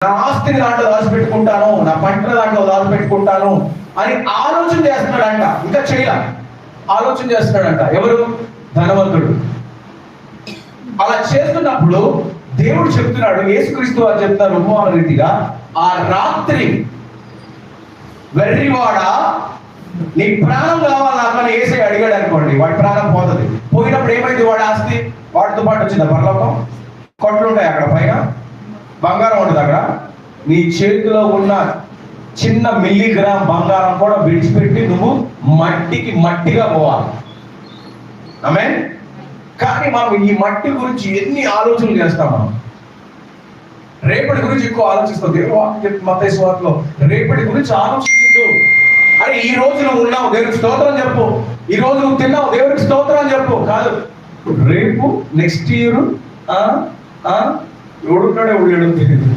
నా ఆస్తిని దాంట్లో దాచిపెట్టుకుంటాను, నా పంటను దాంట్లో దాచిపెట్టుకుంటాను అని ఆలోచన చేస్తున్నాడంట. ఇంకా చేయలే, ఆలోచన చేస్తున్నాడంట. ఎవరు? ధనవంతుడు. అలా చేస్తున్నప్పుడు దేవుడు చెప్తున్నాడు, యేసుక్రీస్తు వారు చెప్తున్నారు ఉపమాన రీతిగా, ఆ రాత్రి వెర్రివాడా నీ ప్రాణం కావాలి నాకు అని యేసయ్య అడిగాడు అనుకోండి, వాడి ప్రాణం పోతుంది. పోయినప్పుడు ఏమైంది? వాడి ఆస్తి వాటితో పాటు వచ్చిందా పరలోకం? కొట్లు ఉంటాయి అక్కడ పైన, బంగారం ఉంటుంది అక్కడ. నీ చేతిలో ఉన్న చిన్న మిల్లీగ్రామ్ బంగారం కూడా విడిచిపెట్టి నువ్వు మట్టిగా పోవాలి. ఆమేన్. కానీ మనం ఈ మట్టి గురించి ఎన్ని ఆలోచనలు చేస్తాం. మనం రేపటి గురించి ఎక్కువ ఆలోచిస్తాం. దేవుడు మత్తయి సువార్తలో రేపటి గురించి ఆలోచించు. అరే ఈ రోజు నువ్వు ఉన్నావు, దేవుడికి స్తోత్రం చెప్పు. ఈ రోజు నువ్వు తిన్నావు, దేవుడికి స్తోత్రం చెప్పు. కాదు, రేపు నెక్స్ట్ ఇయర్ ఎవడున్నాడే ఎవడు తెలియదు.